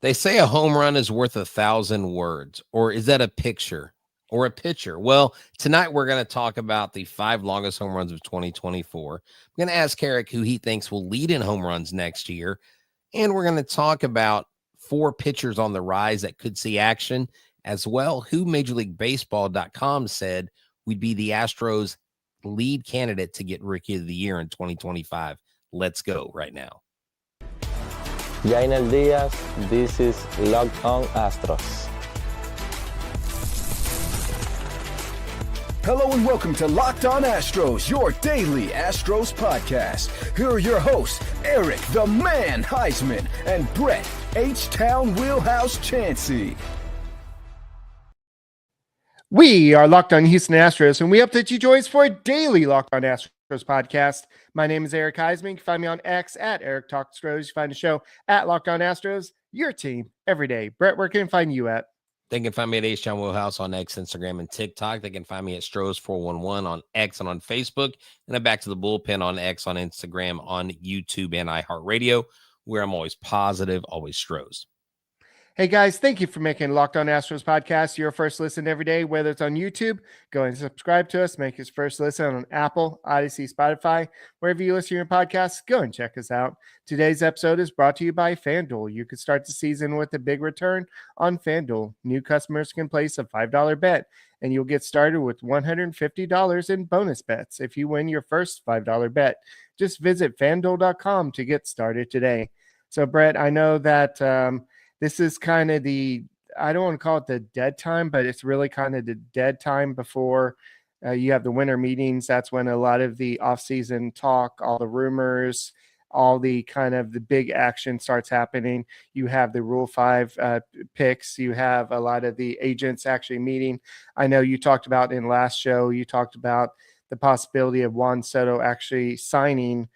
They say a home run is worth 1,000 words, or is that a picture or a pitcher? Well, tonight we're going to talk about the 5 longest home runs of 2024. I'm going to ask Eric who he thinks will lead in home runs next year, and we're going to talk about 4 pitchers on the rise that could see action, as well who MajorLeagueBaseball.com said would be the Astros' lead candidate to get Rookie of the Year in 2025. Let's go right now. Yiner Diaz, this is Locked On Astros. Hello and welcome to Locked On Astros, your daily Astros podcast. Here are your hosts, Eric the Man Heisman and Brett H-Town Wheelhouse Chansey. We are Locked On Houston Astros, and we update you joys for a daily Locked On Astros podcast. My name is Eric Heisman. You can find me on X at Eric Talks Astros. You find the show at Locked On Astros, your team every day. Brett, where can I find you at? They can find me at H-Town Wheelhouse on X, Instagram, and TikTok. They can find me at Stros411 on X and on Facebook. And then back to the bullpen on X, on Instagram, on YouTube, and iHeartRadio, where I'm always positive, always Stros. Hey guys, thank you for making Locked On Astros podcast your first listen every day, whether it's on YouTube. Go and subscribe to us. Make your first listen on Apple, Odyssey, Spotify, wherever you listen to your podcasts. Go and check us out. Today's episode is brought to you by FanDuel. You can start the season with a big return on FanDuel. New customers can place a $5 bet, and you'll get started with $150 in bonus bets if you win your first $5 bet. Just visit FanDuel.com to get started today. So, Brett, I know that this is kind of I don't want to call it the dead time, but it's really kind of the dead time before you have the winter meetings. That's when a lot of the offseason talk, all the rumors, all the kind of the big action starts happening. You have the Rule 5 picks. You have a lot of the agents actually meeting. I know you talked about in last show, you talked about the possibility of Juan Soto actually signing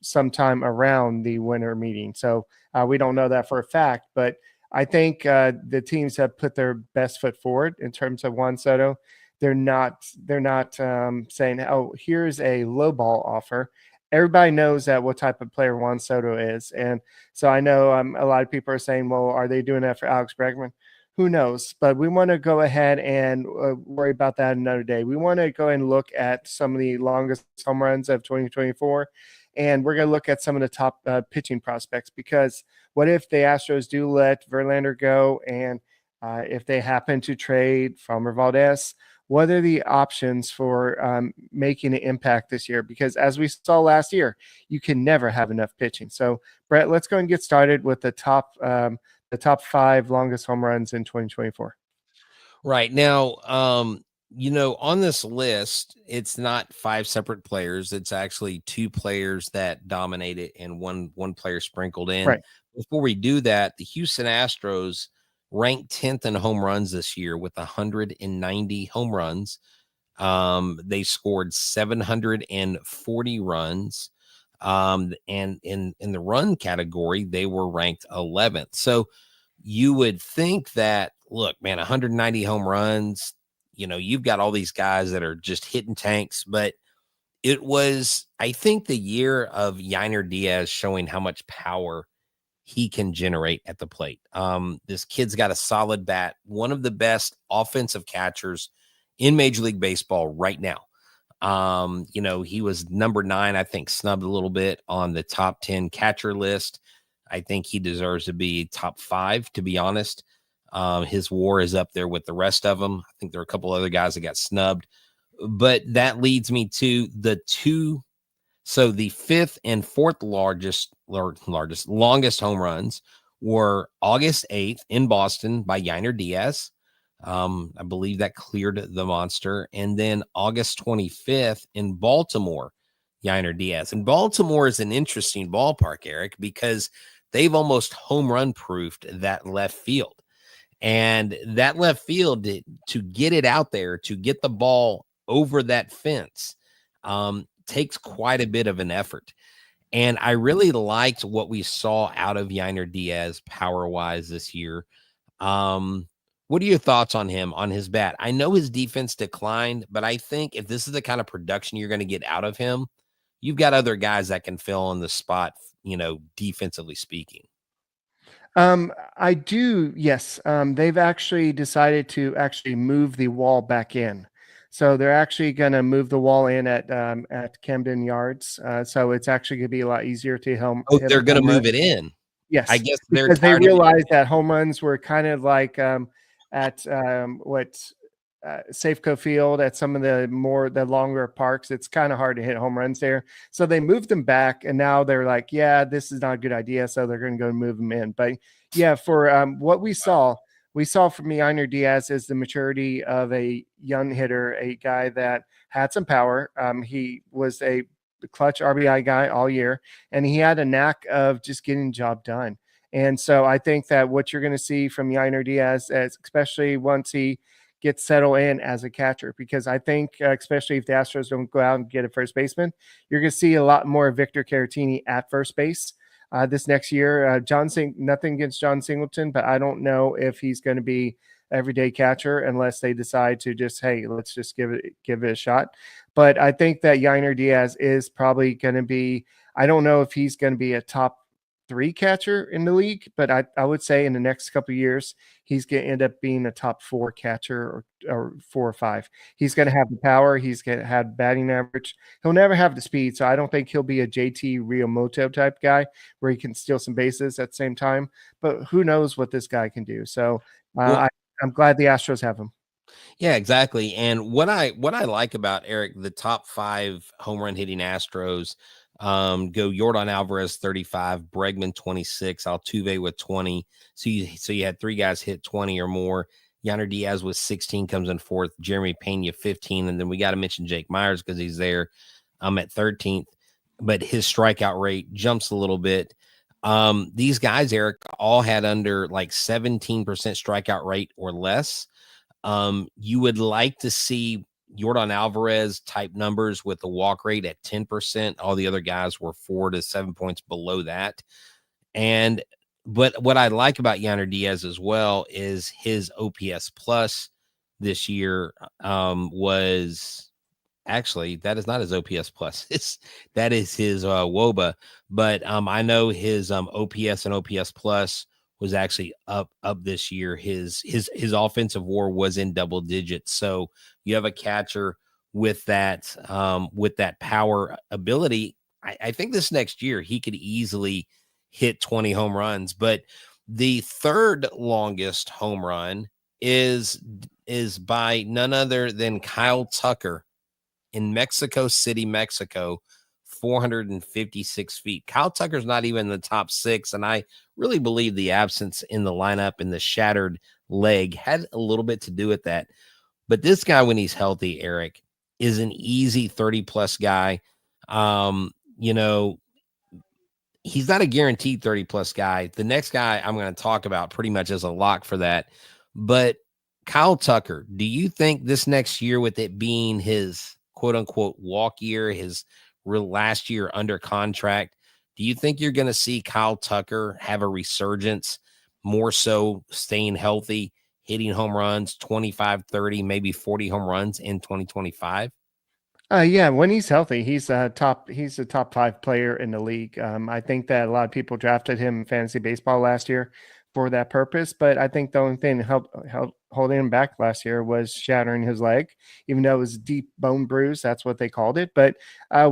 sometime around the winter meeting. So we don't know that for a fact, but I think the teams have put their best foot forward in terms of Juan Soto. They're not saying, oh, here's a low ball offer. Everybody knows that what type of player Juan Soto is. And so I know a lot of people are saying, well, are they doing that for Alex Bregman? Who knows? But we want to go ahead and worry about that another day. We want to go and look at some of the longest home runs of 2024. And we're going to look at some of the top pitching prospects, because what if the Astros do let Verlander go, and if they happen to trade Framber Valdez, what are the options for making an impact this year? Because as we saw last year, you can never have enough pitching. So, Brett, let's go and get started with the top 5 longest home runs in 2024. Right now, on this list, it's not 5 separate players. It's actually 2 players that dominated and one player sprinkled in. Right. Before we do that, the Houston Astros ranked 10th in home runs this year with 190 home runs. They scored 740 runs. And in the run category, they were ranked 11th. So you would think that, look, man, 190 home runs, you've got all these guys that are just hitting tanks, but it was, I think, the year of Yiner Diaz showing how much power he can generate at the plate. This kid's got a solid bat, one of the best offensive catchers in Major League Baseball right now. He was number 9, I think, snubbed a little bit on the top 10 catcher list. I think he deserves to be top 5, to be honest. His WAR is up there with the rest of them. I think there are a couple other guys that got snubbed, but that leads me to the 2. So the 5th and 4th longest home runs were August 8th in Boston by Yiner Diaz. I believe that cleared the monster. And then August 25th in Baltimore, Yiner Diaz. And Baltimore is an interesting ballpark, Eric, because they've almost home run proofed that left field. And that left field, to get it out there, to get the ball over that fence, takes quite a bit of an effort. And I really liked what we saw out of Yiner Diaz power-wise this year. What are your thoughts on him, on his bat? I know his defense declined, but I think if this is the kind of production you're going to get out of him, you've got other guys that can fill in the spot, defensively speaking. I do. Yes. They've actually decided to actually move the wall back in. So they're actually going to move the wall in at Camden Yards. So it's actually going to be a lot easier to Oh, hit they're a going to home run. move it in. I Yes, guess they're because they tired of it. realized that home runs were kind of like at Safeco Field at some of the longer parks. It's kind of hard to hit home runs there. So they moved them back, and now they're like, yeah, this is not a good idea. So they're going to go move them in. But yeah, for what we saw from Yiner Diaz is the maturity of a young hitter, a guy that had some power. He was a clutch RBI guy all year, and he had a knack of just getting the job done. And so I think that what you're going to see from Yiner Diaz, especially once he gets settled in as a catcher, because I think, especially if the Astros don't go out and get a first baseman, you're going to see a lot more Victor Caratini at first base this next year. Nothing against John Singleton, but I don't know if he's going to be everyday catcher unless they decide to just, hey, let's just give it a shot. But I think that Yiner Diaz is probably going to be, I don't know if he's going to be a top 3 catcher in the league, but I would say in the next couple of years, he's going to end up being a top 4 catcher or 4 or 5. He's going to have the power. He's going to have batting average. He'll never have the speed. So I don't think he'll be a JT Realmuto type guy where he can steal some bases at the same time, but who knows what this guy can do. So Well, I'm glad the Astros have him. yeah, exactly. And what I like about Eric, the top 5 home run hitting Astros go Jordan Alvarez 35, Bregman 26, Altuve with 20. So you had 3 guys hit 20 or more. Yiner Diaz with 16 comes in 4th, Jeremy Pena 15, and then we got to mention Jake Myers because he's there at 13th. But his strikeout rate jumps a little bit. These guys, Eric, all had under like 17% strikeout rate or less. You would like to see Jordan Alvarez type numbers with the walk rate at 10%. All the other guys were 4 to 7 points below that. But what I like about Yiner Diaz as well is his OPS plus this year was actually, that is not his OPS plus. That is his WOBA. But I know his OPS and OPS plus was actually up this year. His offensive WAR was in double digits. So you have a catcher with that power ability. I think this next year he could easily hit 20 home runs. But the third longest home run is by none other than Kyle Tucker in Mexico City, Mexico, 456 feet. Kyle Tucker's not even in the top 6, and I really believe the absence in the lineup and the shattered leg had a little bit to do with that. But this guy, when he's healthy, Eric, is an easy 30-plus guy. He's not a guaranteed 30-plus guy. The next guy I'm going to talk about pretty much as a lock for that. But Kyle Tucker, do you think this next year, with it being his quote-unquote walk year, his real last year under contract, do you think you're going to see Kyle Tucker have a resurgence, more so staying healthy, hitting home runs, 25, 30, maybe 40 home runs in 2025? Yeah, when he's healthy, he's a top 5 player in the league. I think that a lot of people drafted him in fantasy baseball last year for that purpose, but I think the only thing that helped holding him back last year was shattering his leg, even though it was a deep bone bruise. That's what they called it. But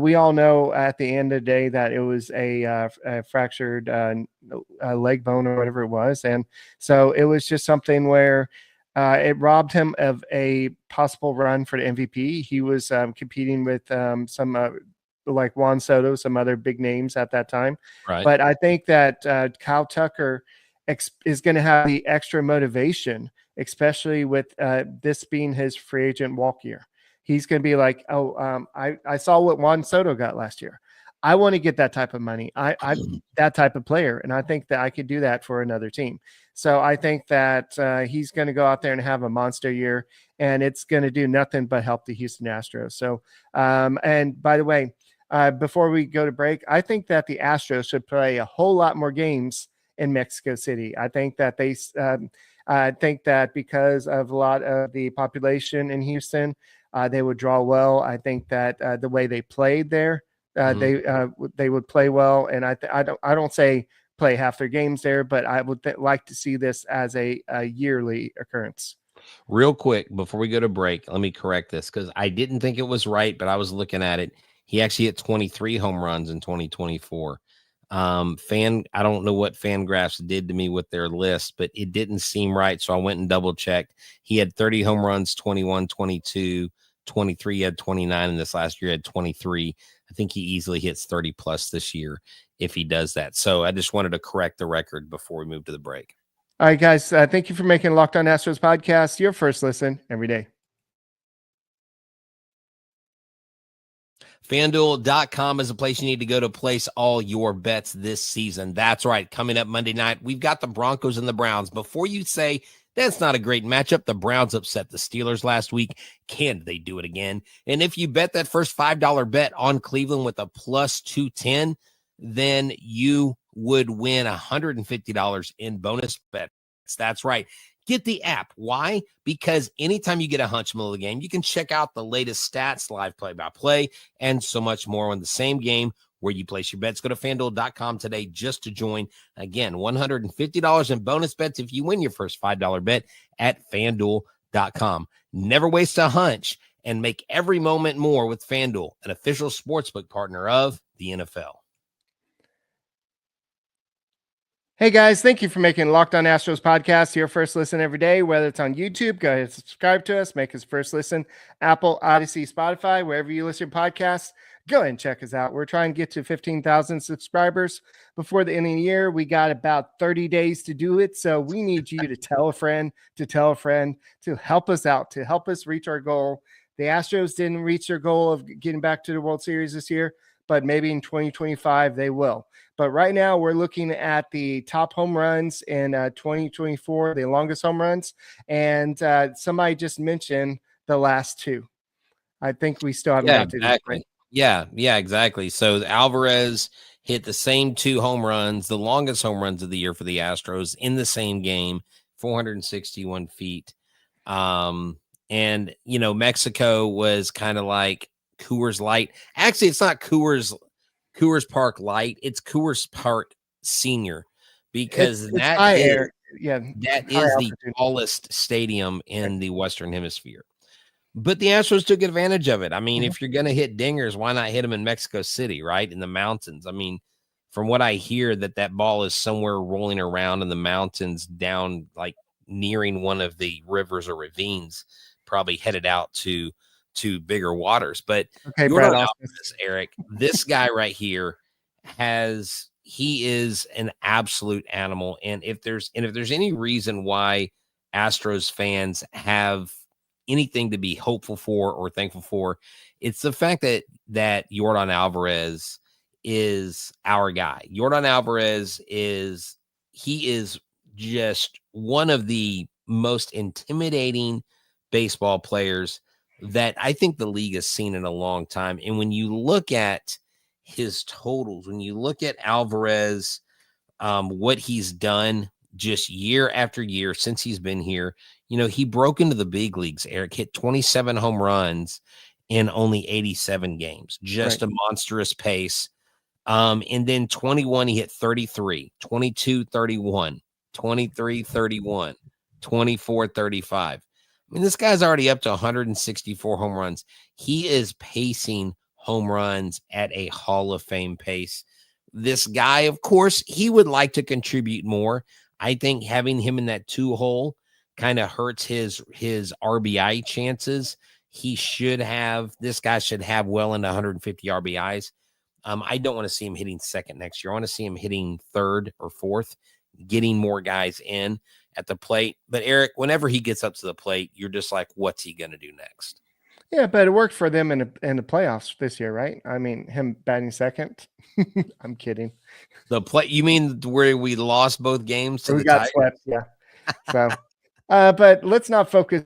we all know at the end of the day that it was a fractured leg bone or whatever it was. And so it was just something where it robbed him of a possible run for the MVP. He was competing with some like Juan Soto, some other big names at that time. Right. But I think that Kyle Tucker is going to have the extra motivation, especially with this being his free agent walk year. He's going to be like, I saw what Juan Soto got last year. I want to get that type of money. I'm that type of player, and I think that I could do that for another team. So I think that he's going to go out there and have a monster year, and it's going to do nothing but help the Houston Astros. So, and by the way, before we go to break, I think that the Astros should play a whole lot more games in Mexico City. I think that because of a lot of the population in Houston, they would draw well. I think that the way they played there, they would play well. And I don't say play half their games there, but I would like to see this as a yearly occurrence. Real quick, before we go to break, let me correct this because I didn't think it was right, but I was looking at it. He actually hit 23 home runs in 2024. I don't know what Fangraphs did to me with their list, but it didn't seem right. So I went and double checked. He had 30 home runs, 21, 22, 23, he had 29, and this last year he had 23. I think he easily hits 30 plus this year if he does that. So I just wanted to correct the record before we move to the break. All right, guys. Thank you for making Locked On Astros podcast your first listen every day. FanDuel.com is a place you need to go to place all your bets this season. That's right. Coming up Monday night, we've got the Broncos and the Browns. Before you say that's not a great matchup, the Browns upset the Steelers last week. Can they do it again? And if you bet that first $5 bet on Cleveland with a plus 210, then you would win $150 in bonus bets. That's right. Get the app. Why? Because anytime you get a hunch middle of the game, you can check out the latest stats, live play-by-play, and so much more on the same game where you place your bets. Go to FanDuel.com today just to join. Again, $150 in bonus bets if you win your first $5 bet at FanDuel.com. Never waste a hunch and make every moment more with FanDuel, an official sportsbook partner of the NFL. Hey guys, thank you for making Locked On Astros podcast your first listen every day. Whether it's on YouTube, go ahead and subscribe to us. Make us first listen. Apple, Odyssey, Spotify, wherever you listen to podcasts, go ahead and check us out. We're trying to get to 15,000 subscribers before the end of the year. We got about 30 days to do it, so we need you to tell a friend to help us out, to help us reach our goal. The Astros didn't reach their goal of getting back to the World Series this year, but maybe in 2025 they will. But right now we're looking at the top home runs in 2024, the longest home runs. And somebody just mentioned the last two. I think we still have not exactly. Yeah, exactly. So Alvarez hit the same 2 home runs, the longest home runs of the year for the Astros in the same game, 461 feet. And, Mexico was kind of like Coors Light. Actually, it's not Coors Park Light, it's Coors Park Senior, because that is the tallest stadium in the Western Hemisphere. But the Astros took advantage of it. I mean, if you're going to hit dingers, why not hit them in Mexico City, right? In the mountains. I mean, from what I hear, that ball is somewhere rolling around in the mountains down, like nearing one of the rivers or ravines, probably headed out to bigger waters. But Jordan Alvarez, Eric, this guy right here he is an absolute animal. And if there's any reason why Astros fans have anything to be hopeful for or thankful for, it's the fact that Jordan Alvarez is our guy. Jordan Alvarez is just one of the most intimidating baseball players that I think the league has seen in a long time. And when you look at his totals, when you look at Alvarez, what he's done just year after year since he's been here, he broke into the big leagues, Eric, hit 27 home runs in only 87 games, just a monstrous pace. And then 21, he hit 33, 22, 31, 23, 31, 24, 35. I mean, this guy's already up to 164 home runs. He is pacing home runs at a Hall of Fame pace. This guy, of course, he would like to contribute more. I think having him in that 2 hole kind of hurts his RBI chances. This guy should have well into 150 RBIs. I don't want to see him hitting second next year. I want to see him hitting third or fourth, getting more guys in at the plate. But Eric, whenever he gets up to the plate, you're just like, what's he going to do next? Yeah, but it worked for them in the playoffs this year, right? I mean, him batting second. I'm kidding. You mean where we lost both games to we got swept? Yeah. So, but let's not focus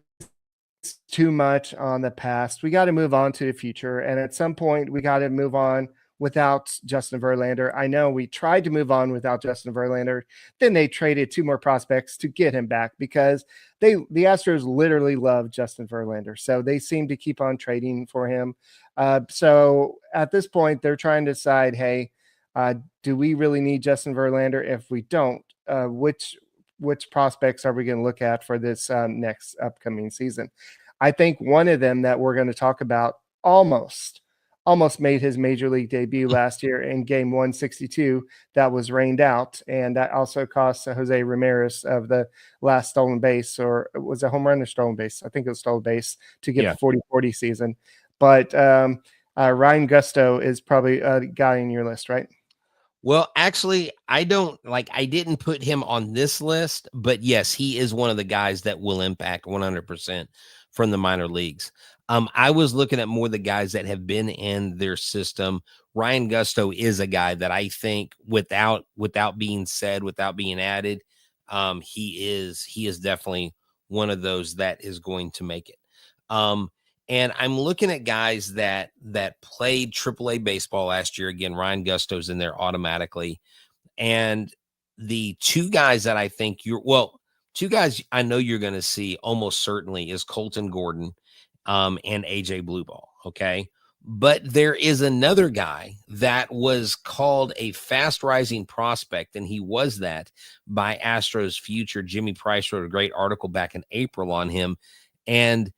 too much on the past. We got to move on to the future, and at some point, we got to move on without Justin Verlander. I know we tried to move on without Justin Verlander. Then they traded 2 more prospects to get him back because the Astros literally love Justin Verlander. So they seem to keep on trading for him. So at this point, they're trying to decide, hey, Do we really need Justin Verlander? If we don't, which prospects are we going to look at for this next upcoming season? I think one of them that we're going to talk about almost made his major league debut last year in game 162 that was rained out, and that also cost Jose Ramirez of the last stolen base, or was it home run or stolen base? I think it was stolen base to get the 40-40 season. But Ryan Gusto is probably a guy in your list, right? Well, actually, I didn't put him on this list, but yes, he is one of the guys that will impact 100% from the minor leagues. I was looking at more the guys that have been in their system. Ryan Gusto is a guy that I think without being said, without being added, he is definitely one of those that is going to make it. And I'm looking at guys that played AAA baseball last year. Again, Ryan Gusto's in there automatically. And the two guys that I think two guys I know you're going to see almost certainly is Colton Gordon and AJ Blueball. Okay. But there is another guy that was called a fast rising prospect, and he was that by Astros Future. Jimmy Price wrote a great article back in April on him. And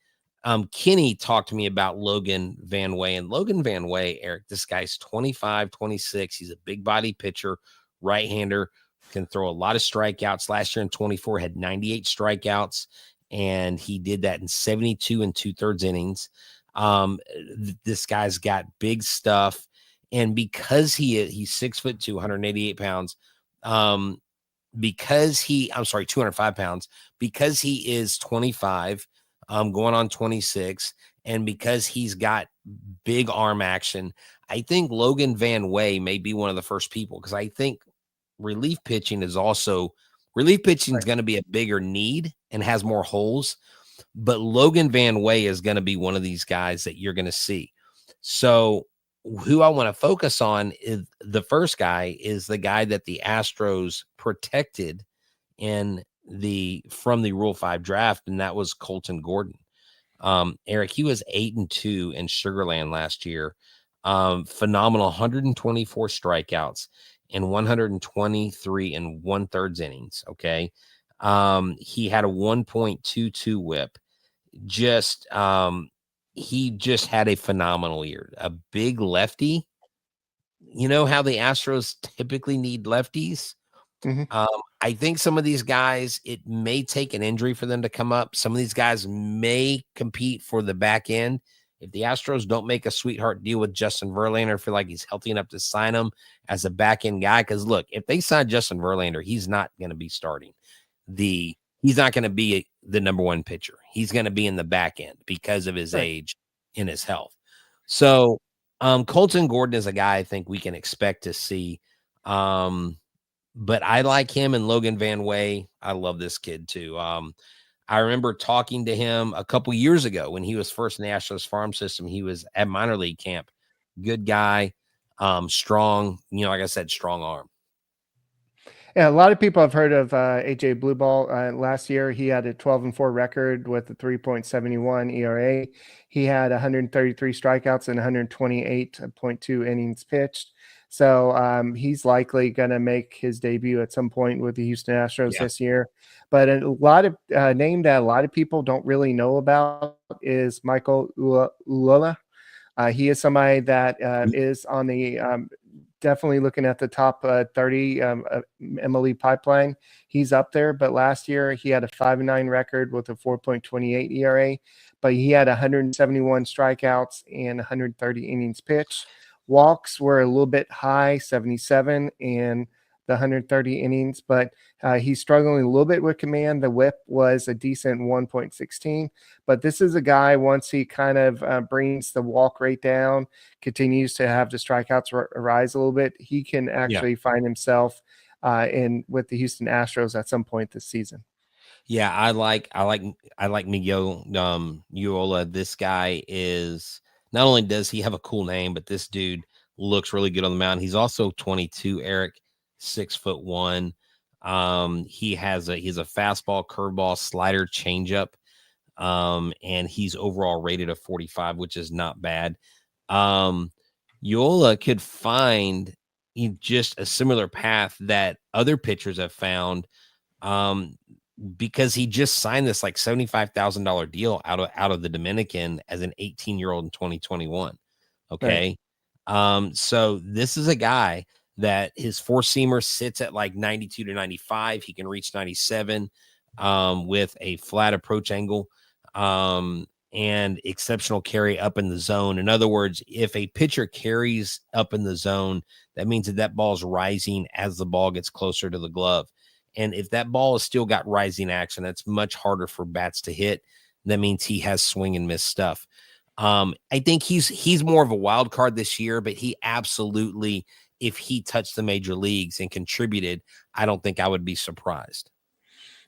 Kenny talked to me about Logan Van Way, and Logan Van Way, Eric, this guy's 25, 26. He's a big body pitcher, right-hander, can throw a lot of strikeouts. Last year in 24 had 98 strikeouts, and he did that in 72 and 2/3 innings. This guy's got big stuff. And because he's 6'2", 188 pounds, 205 pounds, because he is 25, going on 26, and because he's got big arm action, I think Logan Van Way may be one of the first people, because I think relief pitching is going to be a bigger need and has more holes, but Logan Van Way is going to be one of these guys that you're going to see. So who I want to focus on is the first guy is the guy that the Astros protected from the Rule 5 draft, and that was Colton Gordon. Eric, he was 8-2 in Sugarland last year. Phenomenal 124 strikeouts and 123 and 1/3 innings. Okay. He had a 1.22 whip. He just had a phenomenal year. A big lefty. You know how the Astros typically need lefties? Mm-hmm. I think some of these guys, it may take an injury for them to come up. Some of these guys may compete for the back end. If the Astros don't make a sweetheart deal with Justin Verlander, feel like he's healthy enough to sign him as a back end guy. Because look, if they sign Justin Verlander, he's not going to be starting. He's not going to be the number one pitcher. He's going to be in the back end because of his age and his health. So Colton Gordon is a guy I think we can expect to see. But I like him, and Logan Van Way. I love this kid too. I remember talking to him a couple years ago when he was first in the Astros farm system. He was at minor league camp. Good guy, strong, like I said, strong arm. Yeah, a lot of people have heard of AJ Blueball. Last year, he had a 12-4 record with a 3.71 ERA. He had 133 strikeouts and 128.2 innings pitched. So he's likely going to make his debut at some point with the Houston Astros this year. But a lot of name that a lot of people don't really know about is Michael Ullola. He is somebody that is on the definitely looking at the top 30 MLB pipeline. He's up there, but last year he had a 5-9 record with a 4.28 ERA, but he had 171 strikeouts and 130 innings pitched. Walks were a little bit high, 77 and the 130 innings, but he's struggling a little bit with command. The whip was a decent 1.16, but this is a guy, once he kind of brings the walk rate down, continues to have the strikeouts rise a little bit, he can actually find himself with the Houston Astros at some point this season. Yeah, I like Miguel Ullola. This guy is, not only does he have a cool name, but this dude looks really good on the mound. He's also 22, Eric, 6'1". He's a fastball, curveball, slider, changeup, and he's overall rated a 45, which is not bad. Ullola could find, just a similar path that other pitchers have found, because he just signed this like $75,000 deal out of the Dominican as an 18-year-old in 2021. Okay. Right. So this is a guy that his four-seamer sits at like 92 to 95. He can reach 97 with a flat approach angle. And exceptional carry up in the zone. In other words, if a pitcher carries up in the zone, that means that ball is rising as the ball gets closer to the glove. And if that ball has still got rising action, that's much harder for bats to hit. That means he has swing and miss stuff. I think he's more of a wild card this year, but he absolutely, if he touched the major leagues and contributed, I don't think I would be surprised.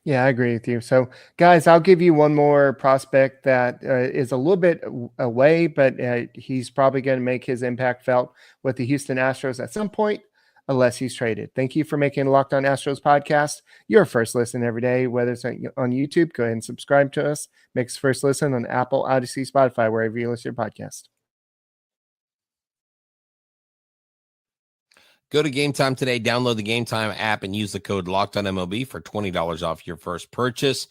Yeah, I agree with you. So, guys, I'll give you one more prospect that is a little bit away, but he's probably going to make his impact felt with the Houston Astros at some point, unless he's traded. Thank you for making Locked On Astros podcast your first listen every day, whether it's on YouTube. Go ahead and subscribe to us. Make us first listen on Apple, Odyssey, Spotify, wherever you listen to your podcast. Go to Game Time today, download the Game Time app, and use the code LOCKEDONMLB for $20 off your first purchase.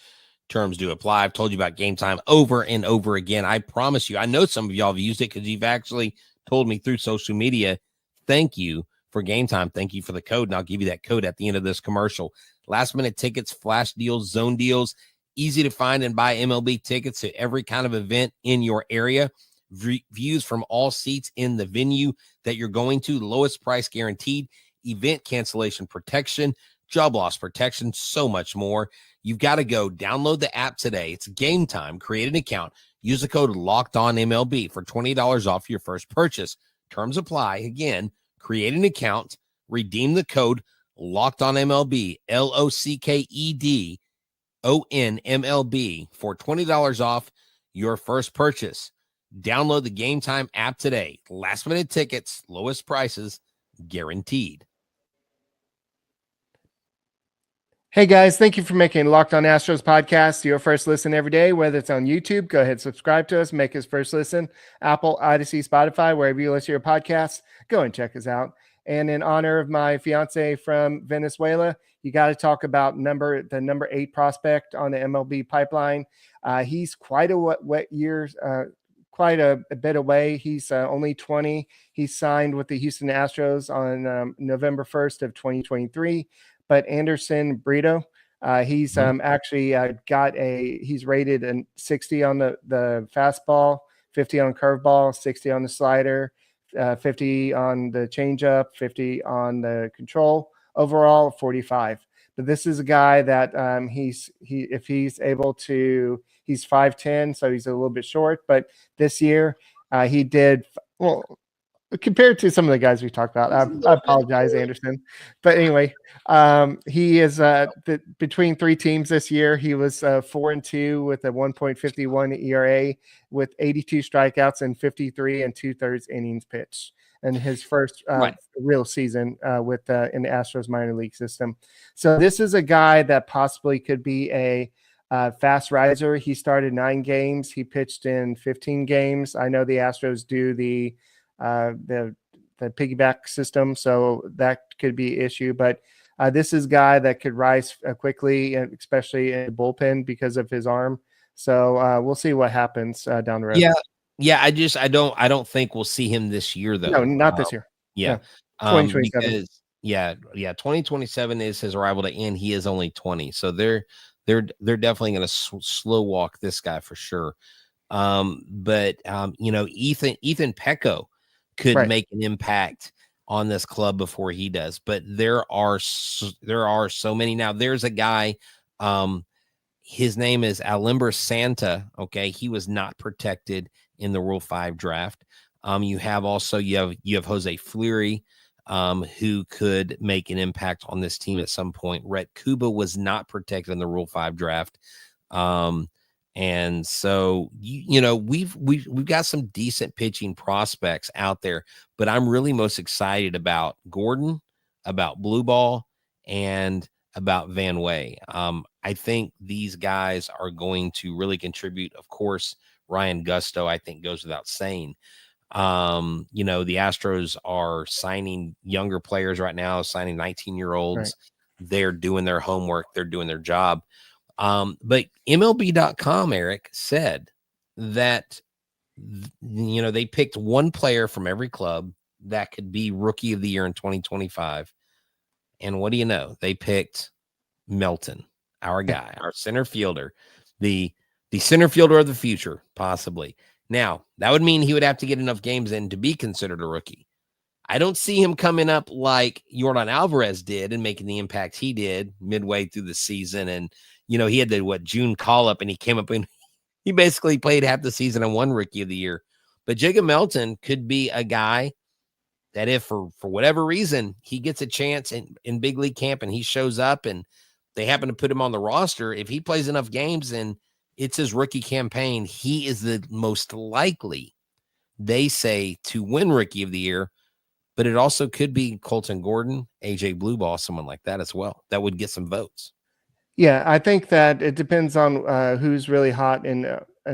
Terms do apply. I've told you about Game Time over and over again. I promise you, I know some of y'all have used it because you've actually told me through social media. Thank you for Game Time. Thank you for the code, and I'll give you that code at the end of this commercial. Last-minute tickets, flash deals, zone deals, easy to find and buy MLB tickets to every kind of event in your area. Views from all seats in the venue that you're going to, lowest price guaranteed, event cancellation protection, job loss protection, so much more. You've got to go download the app today. It's Game Time. Create an account. Use the code LOCKEDONMLB for $20 off your first purchase. Terms apply. Again, create an account. Redeem the code LOCKEDONMLB, LOCKEDONMLB for $20 off your first purchase. Download the Game Time app today. Last minute tickets, lowest prices, guaranteed. Hey guys, thank you for making Locked On Astros podcast your first listen every day, whether it's on YouTube. Go ahead, subscribe to us, make us first listen. Apple, Odyssey, Spotify, wherever you listen to your podcasts, go and check us out. And in honor of my fiance from Venezuela, you got to talk about the number 8 prospect on the MLB pipeline. He's quite a wet year. Quite a bit away. He's only 20. He signed with the Houston Astros on November 1st of 2023. But Anderson Brito, he's actually he's rated a 60 on the fastball, 50 on curveball, 60 on the slider, 50 on the changeup, 50 on the control. Overall, 45. But this is a guy that if he's able to. He's 5'10", so he's a little bit short. But this year, he did well compared to some of the guys we talked about. I apologize, Anderson. But anyway, he is between 3 teams this year. He was 4-2 with a 1.51 ERA, with 82 strikeouts and 53 2/3 innings pitched. And his first real season with in the Astros minor league system. So this is a guy that possibly could be a fast riser. He started 9 games. He pitched in 15 games. I know the Astros do the piggyback system, so that could be an issue. But this is a guy that could rise quickly, especially in the bullpen because of his arm. So we'll see what happens down the road. Yeah. I don't think we'll see him this year though. No, not this year. Yeah. 2027. 2027 is his arrival to end. He is only 20, so they're definitely going to slow walk this guy for sure. But Ethan Pecco could make an impact on this club before he does. But there are so many now. There's a guy. His name is Alimber Santa. Okay, he was not protected in the Rule 5 draft. You have Jose Fleury, who could make an impact on this team at some point. Rhett Kuba was not protected in the Rule 5 draft. And so, we've got some decent pitching prospects out there, but I'm really most excited about Gordon, about Blue Ball, and about Van Way. I think these guys are going to really contribute. Of course, Ryan Gusto, I think, goes without saying. You know, the Astros are signing younger players right now, signing 19-year-olds. Right. They're doing their homework. They're doing their job. But MLB.com, Eric, said that, you know, they picked one player from every club that could be rookie of the year in 2025. And what do you know? They picked Melton, our guy, our center fielder, the center fielder of the future, possibly. Now, that would mean he would have to get enough games in to be considered a rookie. I don't see him coming up like Jordan Alvarez did and making the impact he did midway through the season. And, you know, he had the June call up and he came up and he basically played half the season and won rookie of the year. But Jacob Melton could be a guy that if for whatever reason he gets a chance in big league camp and he shows up and they happen to put him on the roster, if he plays enough games and it's his rookie campaign, he is the most likely, they say, to win rookie of the year. But it also could be Colton Gordon, AJ Blueball, someone like that as well. That would get some votes. Yeah, I think that it depends on who's really hot in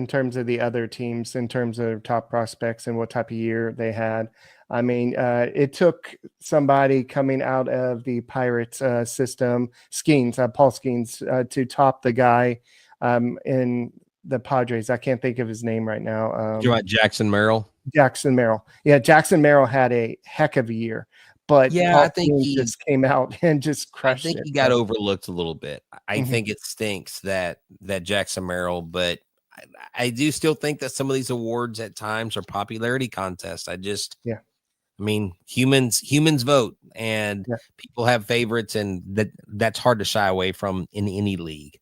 terms of the other teams, in terms of top prospects and what type of year they had. I mean, it took somebody coming out of the Pirates system, Paul Skeens, to top the guy in the Padres. I can't think of his name right now. You're about Jackson Merrill? Jackson Merrill. Yeah, Jackson Merrill had a heck of a year. But yeah, Paul I think he just came out and just crushed it. I think he got overlooked a little bit. I think it stinks that Jackson Merrill, but I do still think that some of these awards at times are popularity contests. I mean, humans vote and people have favorites, and that's hard to shy away from in any league.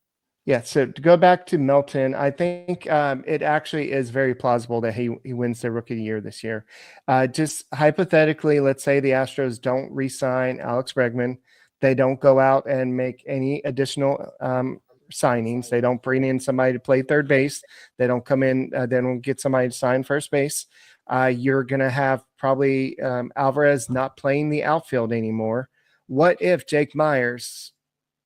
Yeah, so to go back to Melton, I think it actually is very plausible that he wins the Rookie of the Year this year. Just hypothetically, let's say the Astros don't re-sign Alex Bregman. They don't go out and make any additional signings. They don't bring in somebody to play third base. They don't come in, they don't get somebody to sign first base. You're going to have probably Alvarez not playing the outfield anymore. What if Jake Myers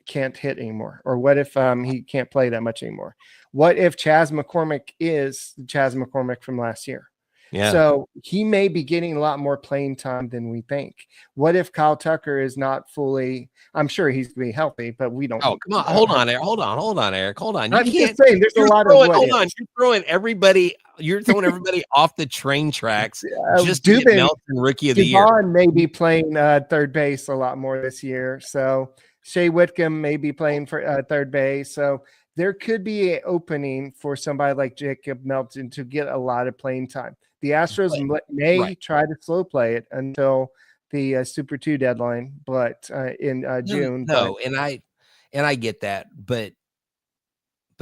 can't hit anymore? Or what if he can't play that much anymore? What if Chas McCormick is Chas McCormick from last year? Yeah. So he may be getting a lot more playing time than we think. What if Kyle Tucker is not fully? I'm sure he's going to be healthy, but we don't. Oh, come on. Hold on, Eric. Hold on, Eric. Hold on. I'm just saying there's a lot of what hold on. You're throwing everybody off the train tracks just to get Melton Rookie of the Year. Devon may be playing third base a lot more this year. So Shea Whitcomb may be playing for third base. So there could be an opening for somebody like Jacob Melton to get a lot of playing time. The Astros may try to slow play it until the Super 2 deadline, but in June. No, and I get that, but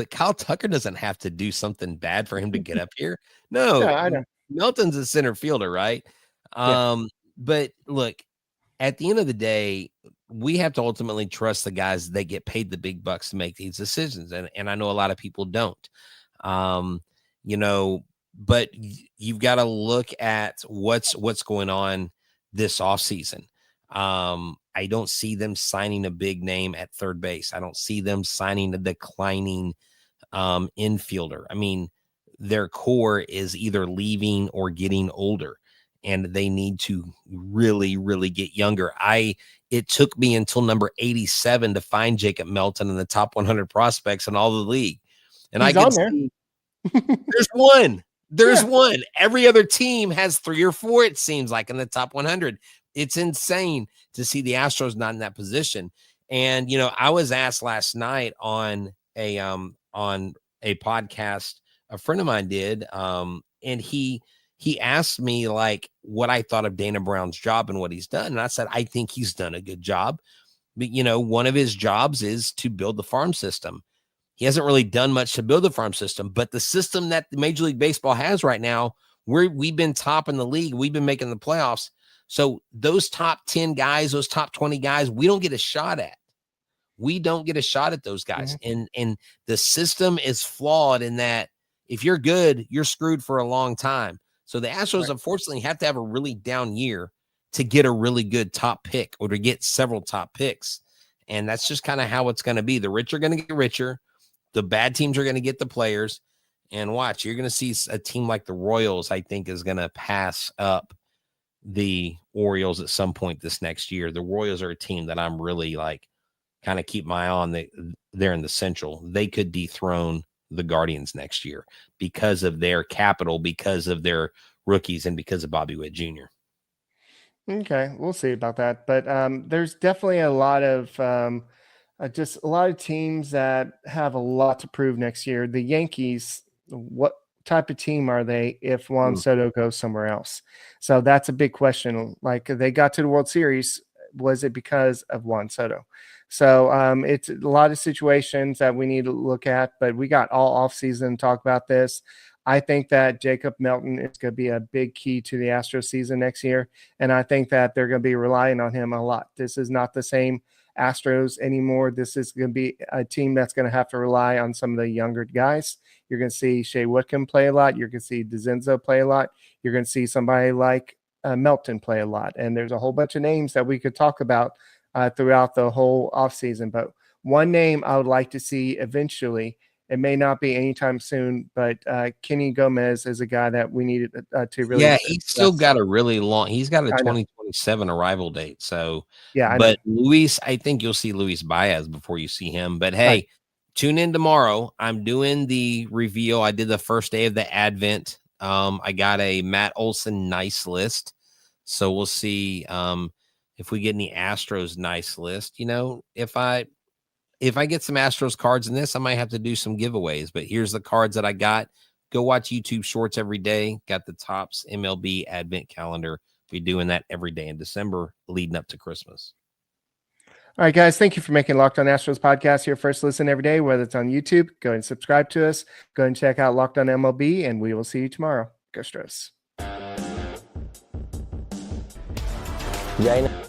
Kyle Tucker doesn't have to do something bad for him to get up here. No, I know. Melton's a center fielder, right? But look, at the end of the day, we have to ultimately trust the guys that get paid the big bucks to make these decisions. And I know a lot of people don't, but you've got to look at what's going on this offseason. I don't see them signing a big name at third base. I don't see them signing a declining infielder. I mean, their core is either leaving or getting older, and they need to really, really get younger. It took me until number 87 to find Jacob Melton in the top 100 prospects in all the league. And he's on there. There's one. There's one. Every other team has 3 or 4, it seems like, in the top 100. It's insane to see the Astros not in that position. And, I was asked last night on a podcast a friend of mine did, and he asked me like what I thought of Dana Brown's job and what he's done. And I said, I think he's done a good job. But, one of his jobs is to build the farm system. He hasn't really done much to build the farm system, but the system that the Major League Baseball has right now, we've been top in the league. We've been making the playoffs. So those top 10 guys, those top 20 guys, we don't get a shot at. We don't get a shot at those guys. Mm-hmm. And the system is flawed in that if you're good, you're screwed for a long time. So the Astros, unfortunately, have to have a really down year to get a really good top pick or to get several top picks. And that's just kind of how it's going to be. The rich are going to get richer. The bad teams are going to get the players. And watch, you're going to see a team like the Royals, I think, is going to pass up the Orioles at some point this next year. The Royals are a team that I'm really like kind of keep my eye on. They're in the Central. They could dethrone the Guardians next year because of their capital, because of their rookies, and because of Bobby Witt Jr. Okay, we'll see about that. But there's definitely a lot of just a lot of teams that have a lot to prove next year. The Yankees, what type of team are they if Juan Soto goes somewhere else? So that's a big question. Like they got to the World Series, was it because of Juan Soto? So it's a lot of situations that we need to look at, but we got all offseason to talk about this. I think that Jacob Melton is going to be a big key to the Astros season next year, and I think that they're going to be relying on him a lot. This is not the same Astros anymore. This is going to be a team that's going to have to rely on some of the younger guys. You're going to see Shea Whitcomb play a lot. You're going to see DeZenzo play a lot. You're going to see somebody like Melton play a lot. And there's a whole bunch of names that we could talk about throughout the whole offseason. But one name I would like to see eventually, it may not be anytime soon, but Kenny Gomez is a guy that we needed to really. Yeah, he's still got a really long. He's got a 2027 arrival date. So, yeah, but Luis, I think you'll see Luis Baez before you see him. But hey, tune in tomorrow. I'm doing the reveal. I did the first day of the Advent. I got a Matt Olson nice list, so we'll see if we get any Astros nice list. You know, if I get some Astros cards in this, I might have to do some giveaways, but here's the cards that I got. Go watch YouTube shorts every day. Got the Topps MLB advent calendar. Be doing that every day in December leading up to Christmas. All right, guys, thank you for making Locked On Astros podcast your first listen every day, whether it's on YouTube. Go ahead and subscribe to us. Go ahead and check out Locked On MLB, and we will see you tomorrow. Go Astros. Yiner